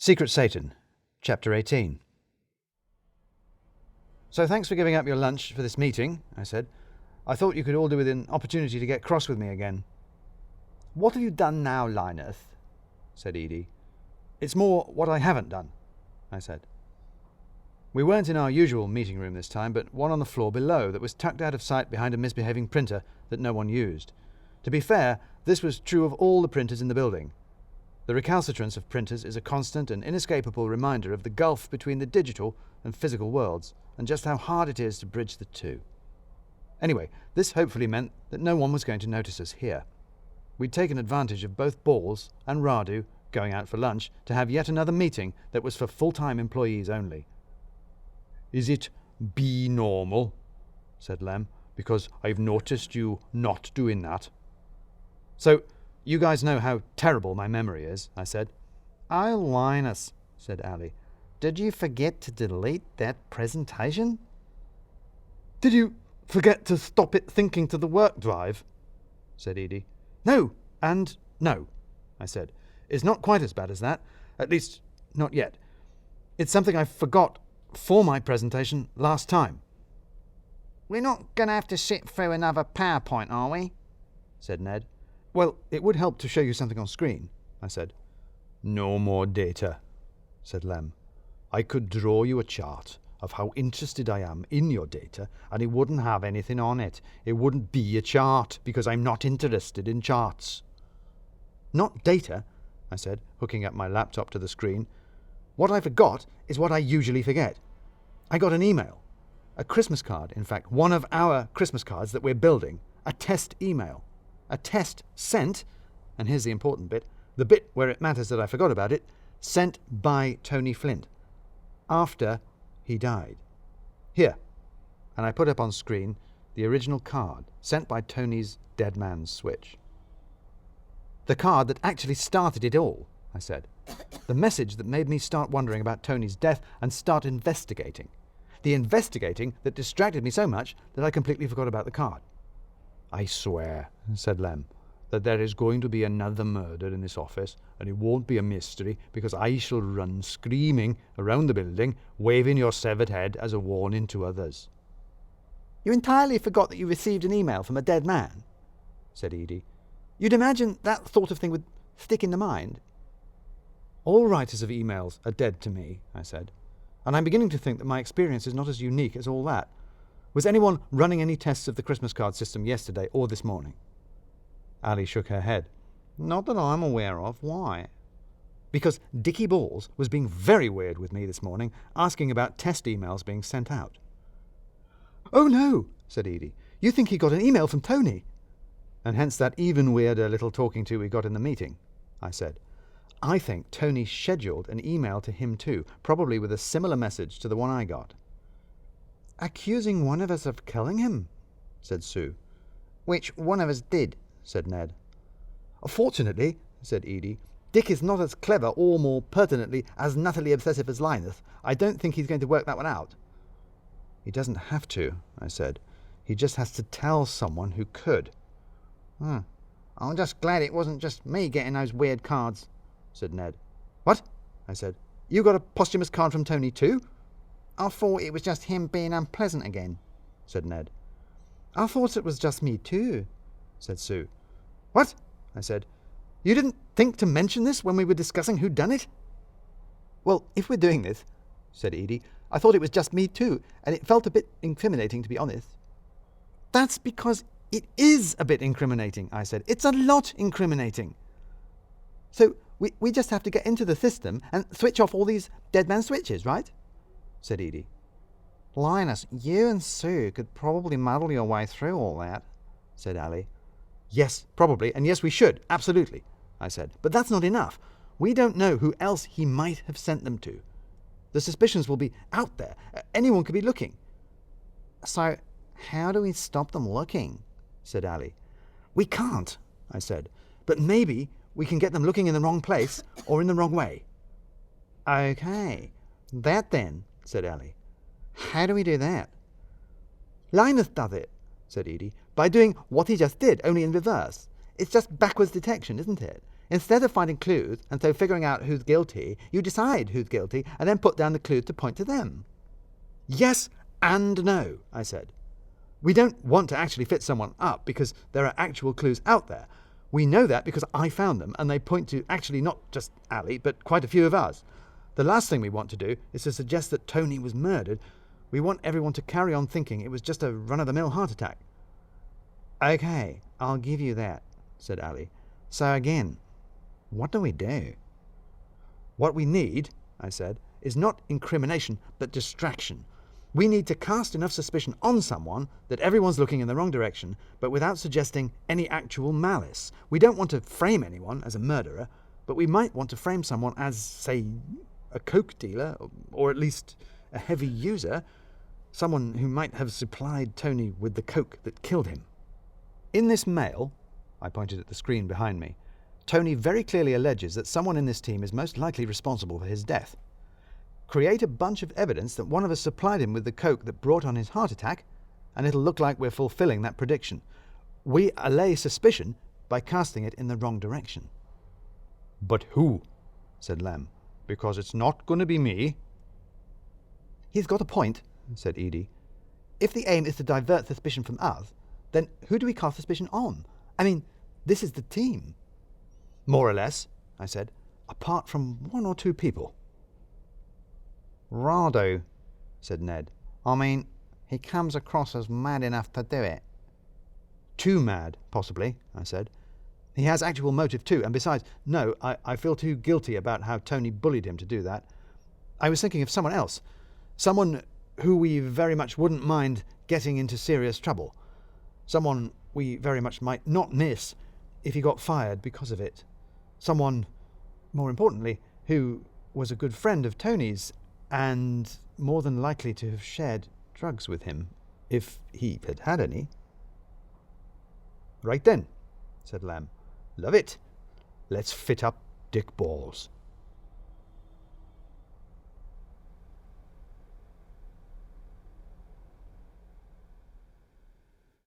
Secret Satan, Chapter 18. "So thanks for giving up your lunch for this meeting," I said. "I thought you could all do with an opportunity to get cross with me again." "What have you done now, Linus?" said Edie. "It's more what I haven't done," I said. We weren't in our usual meeting room this time, but one on the floor below that was tucked out of sight behind a misbehaving printer that no one used. To be fair, this was true of all the printers in the building. The recalcitrance of printers is a constant and inescapable reminder of the gulf between the digital and physical worlds, and just how hard it is to bridge the two. Anyway, this hopefully meant that no one was going to notice us here. We'd taken advantage of both Balls and Radu going out for lunch to have yet another meeting that was for full-time employees only. "Is it be normal?" said Lem, "because I've noticed you not doing that." "So, you guys know how terrible my memory is," I said. "Oh, Linus," said Ali, "did you forget to delete that presentation?" "Did you forget to stop it thinking to the work drive?" said Edie. "No, and no," I said. "It's not quite as bad as that. At least, not yet. It's something I forgot for my presentation last time." "We're not going to have to sit through another PowerPoint, are we?" said Ned. "Well, it would help to show you something on screen," I said. "No more data," said Lem. "I could draw you a chart of how interested I am in your data, and it wouldn't have anything on it. It wouldn't be a chart, because I'm not interested in charts." "Not data," I said, hooking up my laptop to the screen. "What I forgot is what I usually forget. I got an email. A Christmas card, in fact, one of our Christmas cards that we're building. A test email. A test sent, and here's the important bit, the bit where it matters that I forgot about it, sent by Tony Flint. After he died. Here." And I put up on screen the original card sent by Tony's dead man's switch. "The card that actually started it all," I said. "The message that made me start wondering about Tony's death and start investigating. The investigating that distracted me so much that I completely forgot about the card." "I swear," said Lem, "that there is going to be another murder in this office, and it won't be a mystery, because I shall run screaming around the building, waving your severed head as a warning to others." "You entirely forgot that you received an email from a dead man," said Edie. "You'd imagine that sort of thing would stick in the mind." "All writers of emails are dead to me," I said, "and I'm beginning to think that my experience is not as unique as all that. Was anyone running any tests of the Christmas card system yesterday or this morning?" Ali shook her head. "Not that I'm aware of. Why?" "Because Dickie Balls was being very weird with me this morning, asking about test emails being sent out." "Oh no," said Edie. "You think he got an email from Tony?" "And hence that even weirder little talking to we got in the meeting," I said. "I think Tony scheduled an email to him too, probably with a similar message to the one I got." "Accusing one of us of killing him," said Sue. "Which one of us did," said Ned. "Fortunately," said Edie, "Dick is not as clever or, more pertinently, as nuttily obsessive as Linus. I don't think he's going to work that one out." "He doesn't have to," I said. "He just has to tell someone who could." "I'm just glad it wasn't just me getting those weird cards," said Ned. "What?" I said. "You got a posthumous card from Tony too?" "I thought it was just him being unpleasant again," said Ned. "I thought it was just me too," said Sue. "What?" I said. "You didn't think to mention this when we were discussing whodunnit?" "Well, if we're doing this," said Edie, "I thought it was just me too, and it felt a bit incriminating, to be honest." "That's because it is a bit incriminating," I said. "It's a lot incriminating." "So we just have to get into the system and switch off all these dead man switches, right?" said Edie. "Linus, you and Sue could probably muddle your way through all that," said Ali. "Yes, probably, and yes, we should, absolutely," I said. "But that's not enough. We don't know who else he might have sent them to. The suspicions will be out there. Anyone could be looking." "So how do we stop them looking?" said Ali. "We can't," I said. "But maybe we can get them looking in the wrong place or in the wrong way." "Okay, that then," said Ali. "How do we do that?" "Linus does it," said Edie, "by doing what he just did, only in reverse. It's just backwards detection, isn't it? Instead of finding clues and so figuring out who's guilty, you decide who's guilty and then put down the clues to point to them. Yes and no, I said. We don't want to actually fit someone up because there are actual clues out there. We know that because I found them, and they point to actually not just Ali, but quite a few of us. The last thing we want to do is to suggest that Tony was murdered. We want everyone to carry on thinking it was just a run-of-the-mill heart attack. Okay, I'll give you that, said Ali. So again, what do we do? What we need, I said, is not incrimination, but distraction. We need to cast enough suspicion on someone that everyone's looking in the wrong direction, but without suggesting any actual malice. We don't want to frame anyone as a murderer, but we might want to frame someone as, say, a coke dealer, or at least a heavy user, someone who might have supplied Tony with the coke that killed him. In this mail, I pointed at the screen behind me, Tony very clearly alleges that someone in this team is most likely responsible for his death. Create a bunch of evidence that one of us supplied him with the coke that brought on his heart attack, and it'll look like we're fulfilling that prediction. We allay suspicion by casting it in the wrong direction. But who? Said Lem. Because it's not going to be me. He's got a point, said Edie. If the aim is to divert suspicion from us, then who do we cast suspicion on? I mean, this is the team. More or less, I said, apart from one or two people. Rado, said Ned. I mean, he comes across as mad enough to do it. Too mad, possibly, I said. He has actual motive too, and besides, no, I feel too guilty about how Tony bullied him to do that. I was thinking of someone else. Someone who we very much wouldn't mind getting into serious trouble. Someone we very much might not miss if he got fired because of it. Someone, more importantly, who was a good friend of Tony's and more than likely to have shared drugs with him, if he had had any. Right then, said Lem. Love it. Let's fit up Dick Balls.